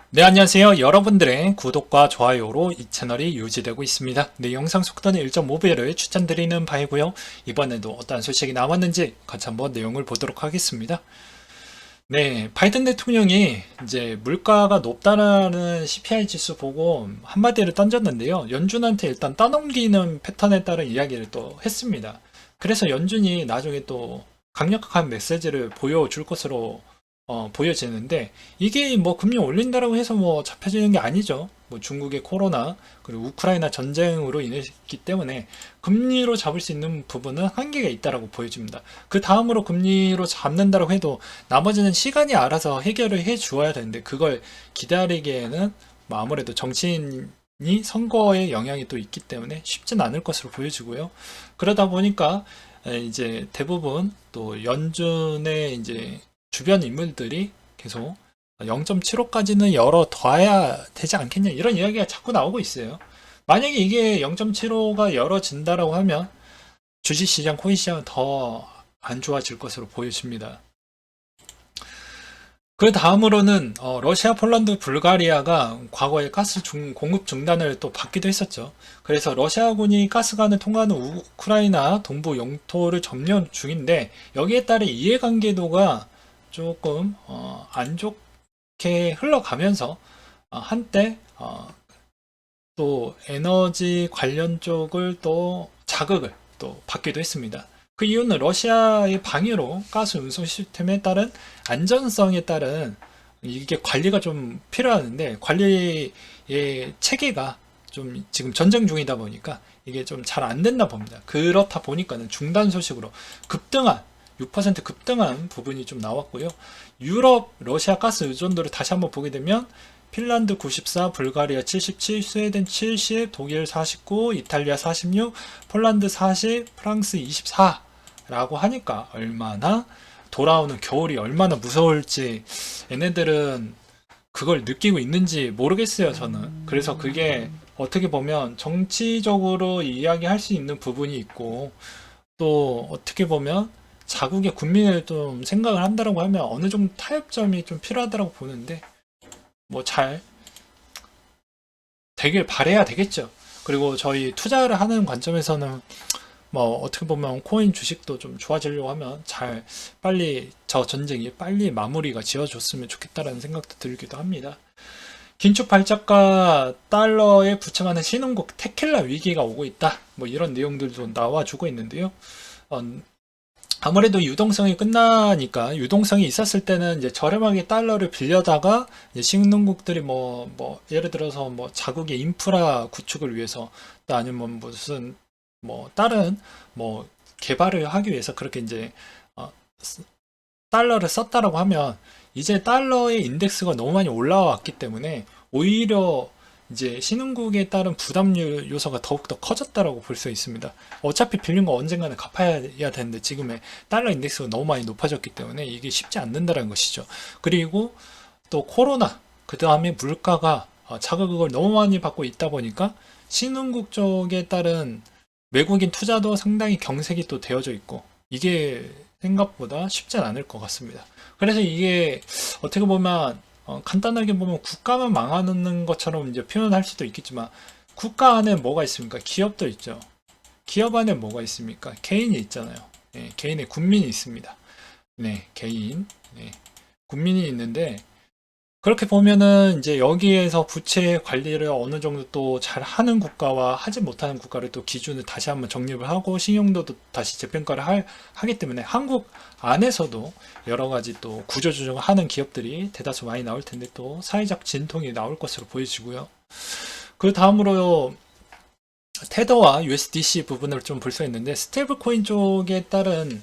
네, 안녕하세요. 여러분들의 구독과 좋아요로 이 채널이 유지되고 있습니다. 네, 영상 속도는 1.5배를 추천드리는 바이고요. 이번에도 어떠한 소식이 나왔는지 같이 한번 내용을 보도록 하겠습니다. 네, 바이든 대통령이 이제 물가가 높다라는 CPI 지수 보고 한마디를 던졌는데요. 연준한테 일단 떠넘기는 패턴에 따른 이야기를 또 했습니다. 그래서 연준이 나중에 또 강력한 메시지를 보여줄 것으로 보여지는데, 이게 뭐 금리 올린다라고 해서 뭐 잡혀지는 게 아니죠. 뭐 중국의 코로나 그리고 우크라이나 전쟁으로 인했기 때문에 금리로 잡을 수 있는 부분은 한계가 있다라고 보여집니다. 그 다음으로 금리로 잡는다라고 해도 나머지는 시간이 알아서 해결을 해 주어야 되는데, 그걸 기다리기에는 뭐 아무래도 정치인이 선거에 영향이 또 있기 때문에 쉽진 않을 것으로 보여지고요. 그러다 보니까 이제 대부분 또 연준의 이제 주변 인물들이 계속 0.75까지는 열어둬야 되지 않겠냐, 이런 이야기가 자꾸 나오고 있어요. 만약에 이게 0.75가 열어진다라고 하면 주식시장, 코인시장은 더 안 좋아질 것으로 보여집니다. 그 다음으로는 러시아, 폴란드, 불가리아가 과거에 공급 중단을 또 받기도 했었죠. 그래서 러시아군이 가스관을 통과하는 우크라이나 동부 영토를 점령 중인데, 여기에 따른 이해관계도가 조금 안 좋게 흘러가면서 한때 또 에너지 관련 쪽을 또 자극을 또 받기도 했습니다. 그 이유는 러시아의 방해로 가스 운송 시스템에 따른 안전성에 따른 이게 관리가 좀 필요하는데, 관리의 체계가 좀 지금 전쟁 중이다 보니까 이게 좀 잘 안 된다 봅니다. 그렇다 보니까는 중단 소식으로 급등한 6% 급등한 부분이 좀 나왔고요. 유럽 러시아 가스 의존도를 다시 한번 보게 되면 핀란드 94, 불가리아 77, 스웨덴 70, 독일 49, 이탈리아 46, 폴란드 40, 프랑스 24라고 하니까 얼마나 돌아오는 겨울이 얼마나 무서울지 얘네들은 그걸 느끼고 있는지 모르겠어요, 저는. 그래서 그게 어떻게 보면 정치적으로 이야기할 수 있는 부분이 있고, 또 어떻게 보면 자국의 국민을 좀 생각을 한다라고 하면 어느 정도 타협점이 좀 필요하다고 보는데, 뭐 잘 되길 바래야 되겠죠. 그리고 저희 투자를 하는 관점에서는 뭐 어떻게 보면 코인 주식도 좀 좋아지려고 하면 잘 빨리 저 전쟁이 빨리 마무리가 지어졌으면 좋겠다라는 생각도 들기도 합니다. 긴축 발작과 달러에 부침하는 신흥국 테킬라 위기가 오고 있다, 뭐 이런 내용들도 나와주고 있는데요. 어, 아무래도 유동성이 끝나니까, 유동성이 있었을 때는 이제 저렴하게 달러를 빌려다가 이제 신흥국들이 뭐 예를 들어서 뭐 자국의 인프라 구축을 위해서, 또 아니면 무슨 뭐 다른 뭐 개발을 하기 위해서 그렇게 이제 어, 달러를 썼다라고 하면, 이제 달러의 인덱스가 너무 많이 올라왔기 때문에 오히려 이제 신흥국에 따른 부담 요소가 더욱더 커졌다라고 볼 수 있습니다. 어차피 빌린 거 언젠가는 갚아야 되는데, 지금의 달러 인덱스가 너무 많이 높아졌기 때문에 이게 쉽지 않는다는 것이죠. 그리고 또 코로나, 그 다음에 물가가 자극을 너무 많이 받고 있다 보니까 신흥국 쪽에 따른 외국인 투자도 상당히 경색이 또 되어져 있고, 이게 생각보다 쉽진 않을 것 같습니다. 그래서 이게 어떻게 보면 간단하게 보면 국가만 망하는 것처럼 이제 표현할 수도 있겠지만, 국가 안에 뭐가 있습니까? 기업도 있죠. 기업 안에 뭐가 있습니까? 개인이 있잖아요. 네, 개인의 국민이 있습니다. 네, 개인, 네, 국민이 있는데, 그렇게 보면은 이제 여기에서 부채 관리를 어느 정도 또 잘 하는 국가와 하지 못하는 국가를 또 기준을 다시 한번 정립을 하고, 신용도도 다시 재평가를 하기 때문에 한국 안에서도 여러 가지 또 구조조정을 하는 기업들이 대다수 많이 나올 텐데, 또 사회적 진통이 나올 것으로 보여지고요. 그 다음으로 테더와 USDC 부분을 좀 볼 수 있는데, 스테이블 코인 쪽에 따른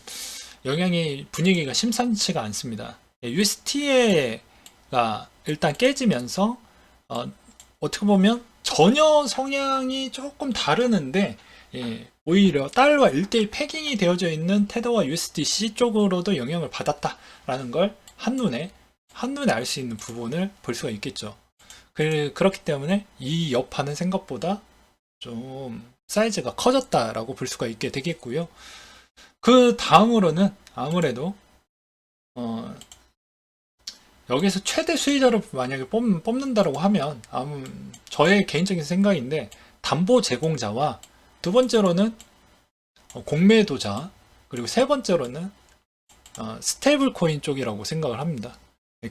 영향이 분위기가 심상치가 않습니다. UST가 일단 깨지면서 어, 떻게 보면 전혀 성향이 조금 다르는데, 오히려 달러와 1대1 패깅이 되어져 있는 테더와 USDC 쪽으로도 영향을 받았다라는 걸 한눈에 알 수 있는 부분을 볼 수가 있겠죠. 그렇기 때문에 이 여파는 생각보다 좀 사이즈가 커졌다라고 볼 수가 있게 되겠고요. 그 다음으로는 아무래도 어, 여기서 최대 수혜자를 만약에 뽑는다라고 하면 저의 개인적인 생각인데 담보 제공자와 두 번째로는 공매도자 그리고 세 번째로는 스테이블 코인 쪽이라고 생각을 합니다.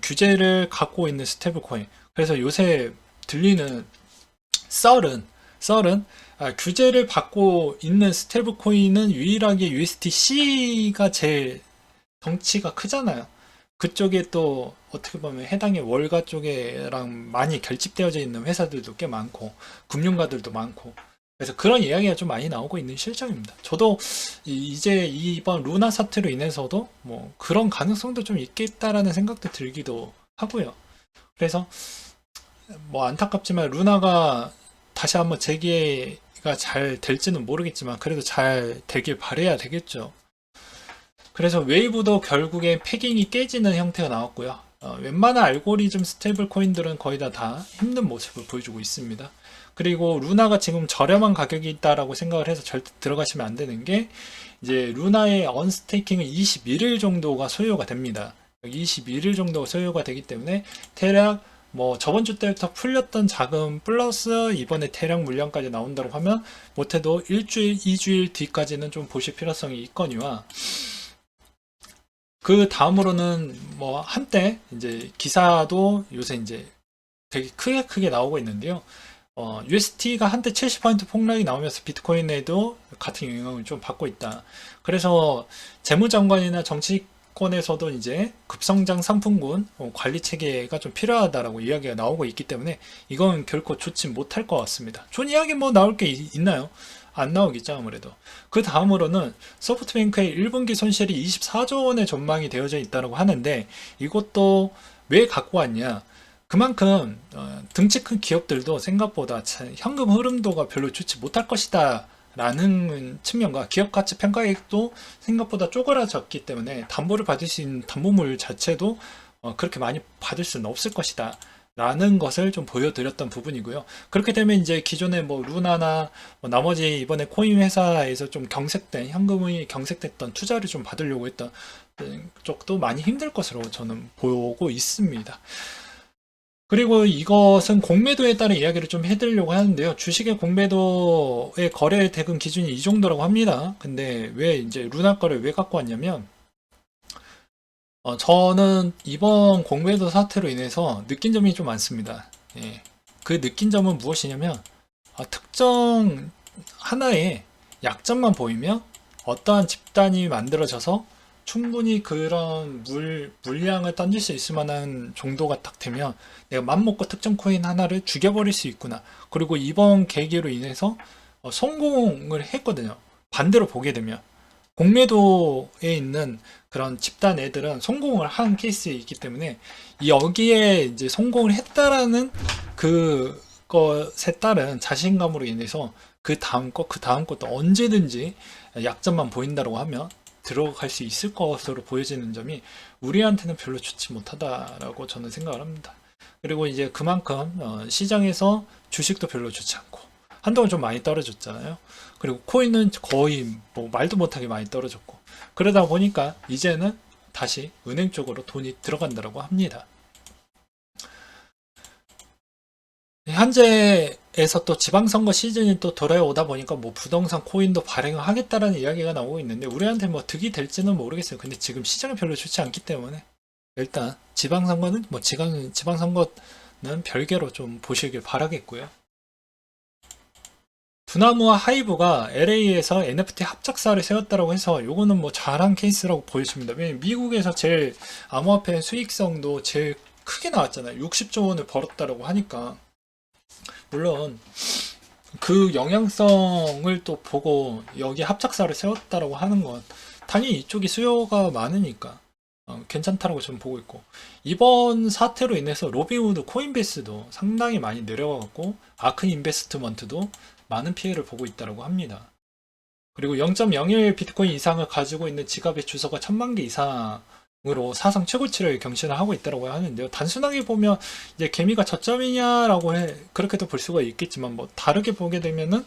규제를 갖고 있는 스테이블 코인. 그래서 요새 들리는 썰은 규제를 받고 있는 스테이블 코인은 유일하게 USDC가 제일 덩치가 크잖아요. 그쪽에 또 어떻게 보면 해당의 월가 쪽에랑 많이 결집되어져 있는 회사들도 꽤 많고 금융가들도 많고 그래서 그런 이야기가 좀 많이 나오고 있는 실정입니다. 저도 이제 이번 루나 사태로 인해서도 뭐 그런 가능성도 좀 있겠다라는 생각도 들기도 하고요. 그래서 뭐 안타깝지만 루나가 다시 한번 재기가 잘 될지는 모르겠지만 그래도 잘 되길 바래야 되겠죠. 그래서 웨이브도 결국에 패깅이 깨지는 형태가 나왔고요. 웬만한 알고리즘 스테이블 코인들은 거의 다 힘든 모습을 보여주고 있습니다. 그리고 루나가 지금 저렴한 가격이 있다라고 생각을 해서 절대 들어가시면 안 되는 게 이제 루나의 언스테이킹은 21일 정도가 소요가 됩니다. 21일 정도가 소요가 되기 때문에 대략 뭐 저번 주 때부터 풀렸던 자금 플러스 이번에 대량 물량까지 나온다고 하면 못해도 일주일, 2주일 뒤까지는 좀 보실 필요성이 있거니와 그 다음으로는 뭐 한때 이제 기사도 요새 이제 되게 크게 나오고 있는데요. USD가 한때 70% 폭락이 나오면서 비트코인에도 같은 영향을 좀 받고 있다. 그래서 재무장관이나 정치권에서도 이제 급성장 상품군 관리 체계가 좀 필요하다라고 이야기가 나오고 있기 때문에 이건 결코 좋지 못할 것 같습니다. 좋은 이야기 뭐 나올 게 있나요? 안 나오겠죠, 아무래도. 그 다음으로는 소프트뱅크의 1분기 손실이 24조 원의 전망이 되어져 있다고 하는데 이것도 왜 갖고 왔냐? 그만큼 등치 큰 기업들도 생각보다 현금 흐름도가 별로 좋지 못할 것이다 라는 측면과 기업 가치 평가액도 생각보다 쪼그라졌기 때문에 담보를 받을 수 있는 담보물 자체도 그렇게 많이 받을 수는 없을 것이다 라는 것을 좀 보여드렸던 부분이고요. 그렇게 되면 이제 기존에 뭐 루나나 뭐 나머지 이번에 코인 회사에서 좀 경색된 현금이 경색됐던 투자를 좀 받으려고 했던 쪽도 많이 힘들 것으로 저는 보고 있습니다. 그리고 이것은 공매도에 따른 이야기를 좀 해드리려고 하는데요. 주식의 공매도의 거래 대금 기준이 이 정도라고 합니다. 근데 왜 이제 루나 거를 왜 갖고 왔냐면, 저는 이번 공매도 사태로 인해서 느낀 점이 좀 많습니다. 예. 그 느낀 점은 무엇이냐면, 특정 하나의 약점만 보이면 어떠한 집단이 만들어져서 충분히 그런 물량을 던질 수 있을 만한 정도가 딱 되면 내가 맘먹고 특정 코인 하나를 죽여버릴 수 있구나. 그리고 이번 계기로 인해서 성공을 했거든요. 반대로 보게 되면 공매도에 있는 그런 집단 애들은 성공을 한 케이스에 있기 때문에 여기에 이제 성공을 했다라는 그것에 따른 자신감으로 인해서 그 다음 것도 언제든지 약점만 보인다고 하면 들어갈 수 있을 것으로 보여지는 점이 우리한테는 별로 좋지 못하다라고 저는 생각을 합니다. 그리고 이제 그만큼 시장에서 주식도 별로 좋지 않고 한동안 좀 많이 떨어졌잖아요. 그리고 코인은 거의 뭐 말도 못하게 많이 떨어졌고 그러다 보니까 이제는 다시 은행 쪽으로 돈이 들어간다고 합니다. 현재에서 또 지방선거 시즌이 또 돌아오다 보니까 뭐 부동산 코인도 발행을 하겠다라는 이야기가 나오고 있는데 우리한테 뭐 득이 될지는 모르겠어요. 근데 지금 시장이 별로 좋지 않기 때문에 일단 지방선거는 뭐 지방선거는 별개로 좀 보시길 바라겠고요. 두나무와 하이브가 LA에서 NFT 합작사를 세웠다고 해서 요거는 뭐 잘한 케이스라고 보여집니다. 왜냐면 미국에서 제일 암호화폐 수익성도 제일 크게 나왔잖아요. 60조 원을 벌었다라고 하니까 물론 그 영향성을 또 보고 여기 합작사를 세웠다라고 하는 건 당연히 이쪽이 수요가 많으니까 괜찮다라고 저는 보고 있고 이번 사태로 인해서 로빈후드 코인베이스도 상당히 많이 내려가고 아크 인베스트먼트도 많은 피해를 보고 있다고 합니다. 그리고 0.01 비트코인 이상을 가지고 있는 지갑의 주소가 1000만 개 이상으로 사상 최고치를 경신을 하고 있다고 하는데요. 단순하게 보면 이제 개미가 저점이냐라고 그렇게도 볼 수가 있겠지만 뭐 다르게 보게 되면은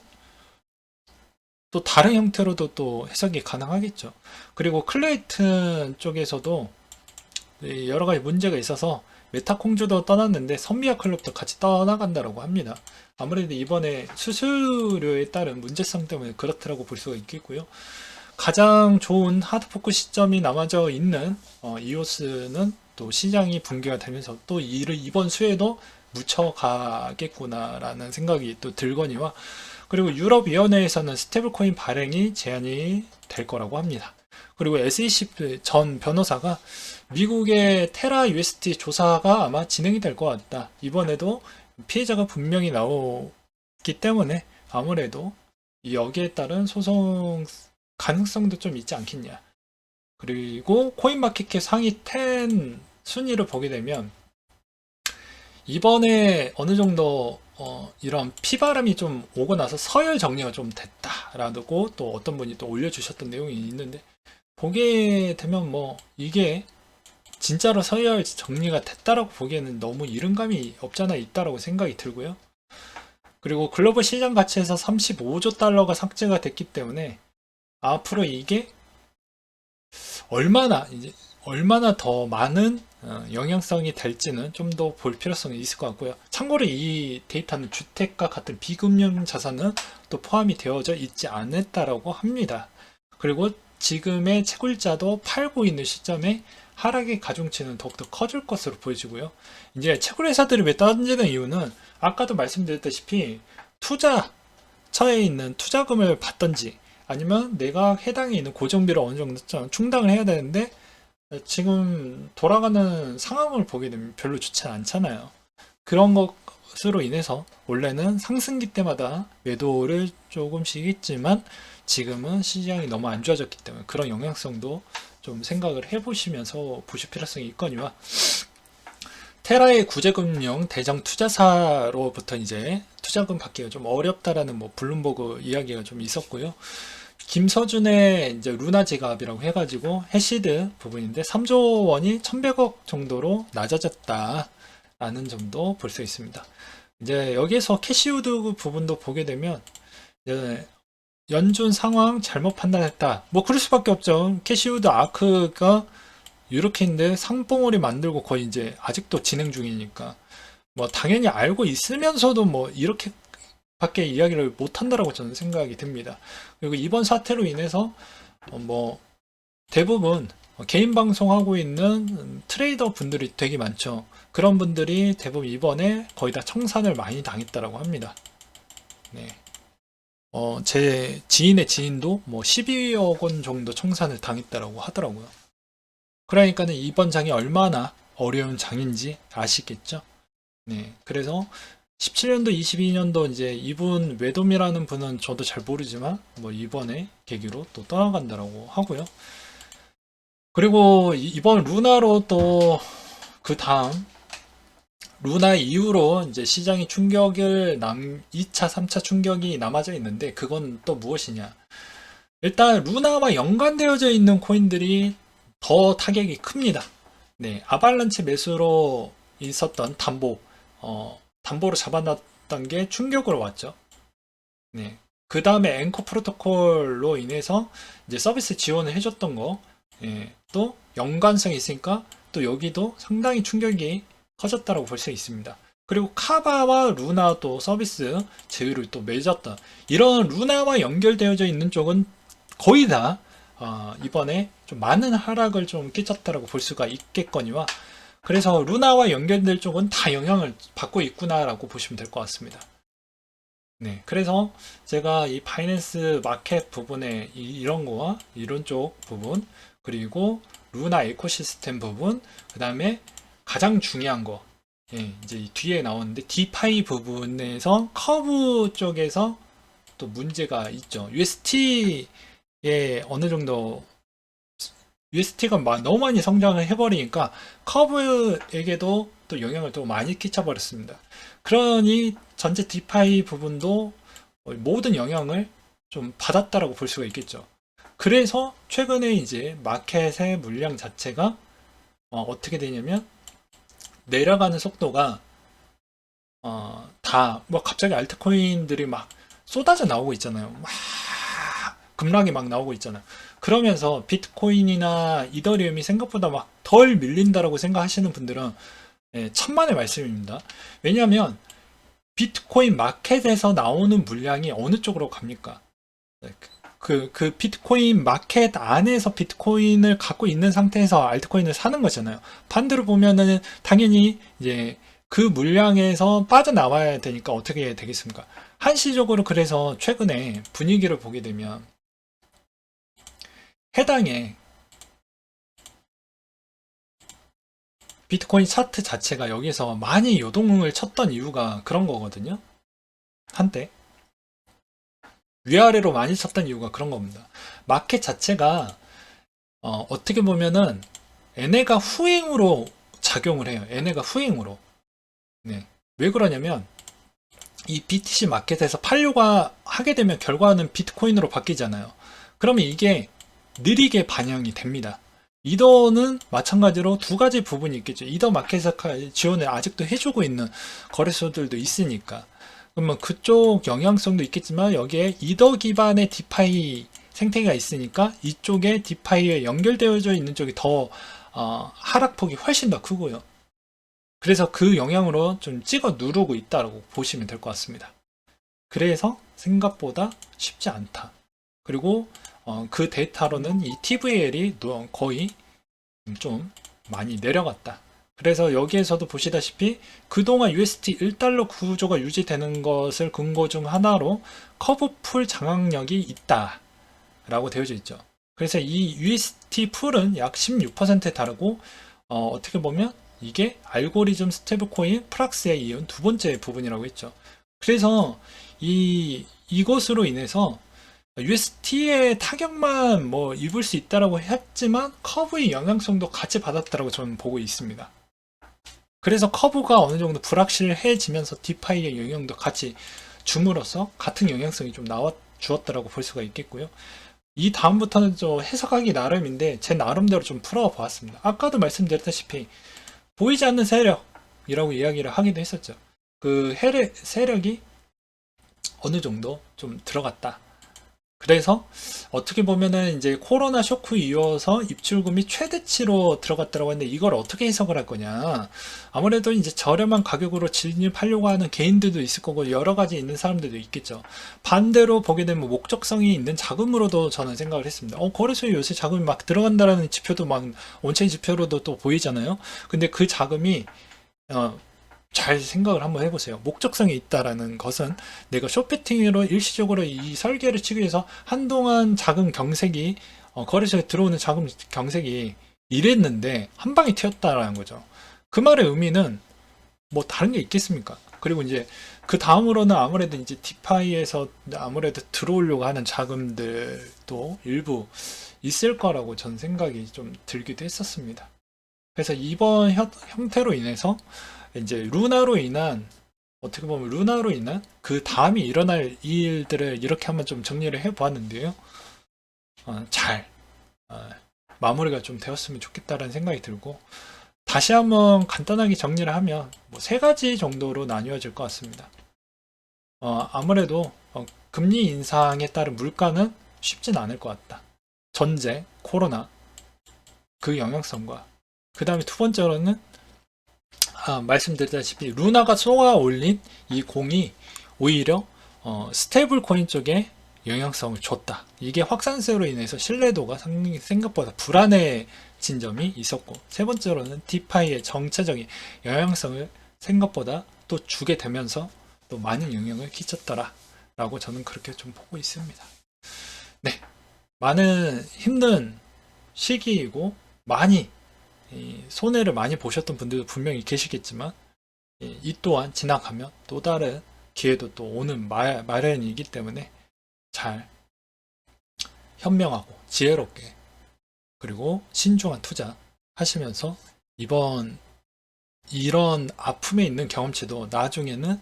또 다른 형태로도 또 해석이 가능하겠죠. 그리고 클레이튼 쪽에서도 여러 가지 문제가 있어서 메타콩주도 떠났는데 선미아 클럽도 같이 떠나간다라고 합니다. 아무래도 이번에 수수료에 따른 문제성 때문에 그렇다라고 볼 수가 있겠고요. 가장 좋은 하드포크 시점이 남아져 있는 이오스는 또 시장이 붕괴가 되면서 또 이를 이번 수에도 묻혀가겠구나라는 생각이 또 들거니와, 그리고 유럽위원회에서는 스테이블코인 발행이 제한이 될 거라고 합니다. 그리고 SEC 전 변호사가 미국의 테라 USD 조사가 아마 진행이 될 것 같다. 이번에도 피해자가 분명히 나오기 때문에 아무래도 여기에 따른 소송 가능성도 좀 있지 않겠냐. 그리고 코인마켓캡 상위 10 순위를 보게 되면 이번에 어느 정도 이런 피바람이 좀 오고 나서 서열 정리가 좀 됐다라고 또 어떤 분이 또 올려주셨던 내용이 있는데, 보게 되면 뭐 이게 진짜로 서열 정리가 됐다라고 보기에는 너무 이른감이 없잖아 있다라고 생각이 들고요. 그리고 글로벌 시장 가치에서 35조 달러가 삭제가 됐기 때문에 앞으로 이게 얼마나 더 많은 영향성이 될지는 좀 더 볼 필요성이 있을 것 같고요. 참고로 이 데이터는 주택과 같은 비금융 자산은 또 포함이 되어져 있지 않았다라고 합니다. 그리고 지금의 채굴자도 팔고 있는 시점에 하락의 가중치는 더욱더 커질 것으로 보여지고요. 이제 채굴 회사들이 왜 떨어지는 이유는 아까도 말씀드렸다시피 투자처에 있는 투자금을 받던지 아니면 내가 해당에 있는 고정비를 어느 정도 충당을 해야 되는데 지금 돌아가는 상황을 보게 되면 별로 좋지 않잖아요. 그런 것으로 인해서 원래는 상승기 때마다 매도를 조금씩 했지만 지금은 시장이 너무 안 좋아졌기 때문에 그런 영향성도 좀 생각을 해보시면서 보실 필요성이 있거니와, 테라의 구제금융 대장 투자사로부터 이제 투자금 받기가 좀 어렵다라는 뭐 블룸버그 이야기가 좀 있었고요. 김서준의 이제 루나 지갑이라고 해가지고 해시드 부분인데 3조 원이 1100억 정도로 낮아졌다라는 점도 볼 수 있습니다. 이제 여기에서 캐시우드 부분도 보게 되면 이제 연준 상황 잘못 판단했다. 뭐 그럴 수밖에 없죠. 캐시우드 아크가 이렇게인데 상봉우리 만들고 거의 이제 아직도 진행 중이니까 뭐 당연히 알고 있으면서도 뭐 이렇게 밖에 이야기를 못한다라고 저는 생각이 듭니다. 그리고 이번 사태로 인해서 뭐 대부분 개인 방송하고 있는 트레이더 분들이 되게 많죠. 그런 분들이 대부분 이번에 거의 다 청산을 많이 당했다라고 합니다. 네. 제 지인의 지인도 뭐 12억 원 정도 청산을 당했다라고 하더라고요. 그러니까는 이번 장이 얼마나 어려운 장인지 아시겠죠? 네. 그래서 17년도, 22년도 이제 이분 외돔이라는 분은 저도 잘 모르지만 뭐 이번에 계기로 또 떠나간다라고 하고요. 그리고 이번 루나로 또 그 다음 루나 이후로 이제 시장이 충격을 2차, 3차 충격이 남아져 있는데 그건 또 무엇이냐? 일단 루나와 연관되어져 있는 코인들이 더 타격이 큽니다. 네, 아발란치 매수로 있었던 담보로 잡아놨던 게 충격으로 왔죠. 네. 그 다음에 앵커 프로토콜로 인해서 이제 서비스 지원을 해줬던 거, 또 연관성이 있으니까 또 여기도 상당히 충격이 커졌다고 볼 수 있습니다. 그리고 카바와 루나 또 서비스 제휴를 또 맺었던 이런 루나와 연결되어져 있는 쪽은 거의 다 이번에 좀 많은 하락을 좀 끼쳤다라고 볼 수가 있겠거니와, 그래서 루나와 연결될 쪽은 다 영향을 받고 있구나라고 보시면 될 것 같습니다. 네, 그래서 제가 이 바이낸스 마켓 부분에 이런 거와 이런 쪽 부분, 그리고 루나 에코시스템 부분, 그 다음에 가장 중요한 거, 이제 뒤에 나오는데 디파이 부분에서 커브 쪽에서 또 문제가 있죠. UST에 어느 정도 UST가 너무 많이 성장을 해버리니까 커브에게도 또 영향을 또 많이 끼쳐버렸습니다. 그러니 전체 디파이 부분도 모든 영향을 좀 받았다라고 볼 수가 있겠죠. 그래서 최근에 이제 마켓의 물량 자체가 어떻게 되냐면 내려가는 속도가 다 뭐 갑자기 알트코인들이 막 쏟아져 나오고 있잖아요. 막 급락이 막 나오고 있잖아요. 그러면서 비트코인이나 이더리움이 생각보다 막 덜 밀린다라고 생각하시는 분들은 예, 천만의 말씀입니다. 왜냐하면 비트코인 마켓에서 나오는 물량이 어느 쪽으로 갑니까? 그 비트코인 마켓 안에서 비트코인을 갖고 있는 상태에서 알트코인을 사는 거잖아요. 반대로 보면은 당연히 이제 그 물량에서 빠져나와야 되니까 어떻게 해야 되겠습니까? 한시적으로 그래서 최근에 분위기를 보게 되면 해당의 비트코인 차트 자체가 여기서 많이 요동을 쳤던 이유가 그런 거거든요. 한때 위아래로 많이 쳤던 이유가 그런 겁니다. 마켓 자체가 어떻게 보면은 얘네가 후행으로 작용을 해요. 얘네가 후행으로. 네. 왜 그러냐면 이 BTC 마켓에서 팔려고 하게 되면 결과는 비트코인으로 바뀌잖아요. 그러면 이게 느리게 반영이 됩니다. 이더는 마찬가지로 두 가지 부분이 있겠죠. 이더 마켓에서 지원을 아직도 해주고 있는 거래소들도 있으니까. 그러면 그쪽 영향성도 있겠지만 여기에 이더 기반의 디파이 생태계가 있으니까 이쪽에 디파이에 연결되어져 있는 쪽이 더 하락폭이 훨씬 더 크고요. 그래서 그 영향으로 좀 찍어 누르고 있다고 보시면 될 것 같습니다. 그래서 생각보다 쉽지 않다. 그리고 그 데이터로는 이 TVL이 거의 좀 많이 내려갔다. 그래서 여기에서도 보시다시피 그동안 UST 1달러 구조가 유지되는 것을 근거 중 하나로 커브풀 장악력이 있다 라고 되어져 있죠. 그래서 이 UST 풀은 약 16%에 달하고 어떻게 보면 이게 알고리즘 스테이블코인 프락스에 이은 두 번째 부분이라고 했죠. 그래서 이것으로 인해서 UST의 타격만 뭐 입을 수 있다라고 했지만 커브의 영향성도 같이 받았다라고 저는 보고 있습니다. 그래서 커브가 어느 정도 불확실해지면서 디파이의 영향도 같이 줌으로써 같은 영향성이 좀 나와 주었다라고 볼 수가 있겠고요. 이 다음부터는 좀 해석하기 나름인데 제 나름대로 좀 풀어보았습니다. 아까도 말씀드렸다시피 보이지 않는 세력이라고 이야기를 하기도 했었죠. 그 세력이 어느 정도 좀 들어갔다. 그래서 어떻게 보면은 이제 코로나 쇼크 이어서 입출금이 최대치로 들어갔다고 했는데 이걸 어떻게 해석을 할 거냐. 아무래도 이제 저렴한 가격으로 진입하려고 하는 개인들도 있을 거고 여러 가지 있는 사람들도 있겠죠. 반대로 보게 되면 목적성이 있는 자금으로도 저는 생각을 했습니다. 거래소에 요새 자금이 막 들어간다라는 지표도 막 온체인 지표로도 또 보이잖아요. 근데 그 자금이 잘 생각을 한번 해보세요. 목적성이 있다라는 것은 내가 쇼패팅으로 일시적으로 이 설계를 치기 위해서 한동안 자금 경색이 거래소에 들어오는 자금 경색이 이랬는데 한 방에 튀었다라는 거죠. 그 말의 의미는 뭐 다른 게 있겠습니까? 그리고 이제 그 다음으로는 아무래도 이제 디파이에서 아무래도 들어오려고 하는 자금들도 일부 있을 거라고 전 생각이 좀 들기도 했었습니다. 그래서 이번 형태로 인해서 이제 루나로 인한 어떻게 보면 루나로 인한 그 다음이 일어날 일들을 이렇게 한번 좀 정리를 해 보았는데요. 잘 마무리가 좀 되었으면 좋겠다라는 생각이 들고 다시 한번 간단하게 정리를 하면 뭐 세 가지 정도로 나뉘어질 것 같습니다. 아무래도 금리 인상에 따른 물가는 쉽진 않을 것 같다. 전쟁, 코로나 그 영향성과 그 다음에 두 번째로는 말씀드렸다시피 루나가 쏘아 올린 이 공이 오히려 스테이블 코인 쪽에 영향성을 줬다. 이게 확산세로 인해서 신뢰도가 생각보다 불안해진 점이 있었고 세 번째로는 디파이의 정체적인 영향성을 생각보다 또 주게 되면서 또 많은 영향을 끼쳤더라 라고 저는 그렇게 좀 보고 있습니다. 네, 많은 힘든 시기이고 많이 손해를 많이 보셨던 분들도 분명히 계시겠지만 이 또한 지나가면 또 다른 기회도 또 오는 마련이기 때문에 잘 현명하고 지혜롭게 그리고 신중한 투자 하시면서 이런 아픔에 있는 경험치도 나중에는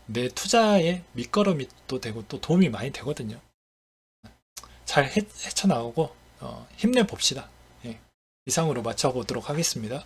내 투자의 밑거름이 또 되고 또 도움이 많이 되거든요. 잘 헤쳐나오고 힘내봅시다. 이상으로 마쳐보도록 하겠습니다.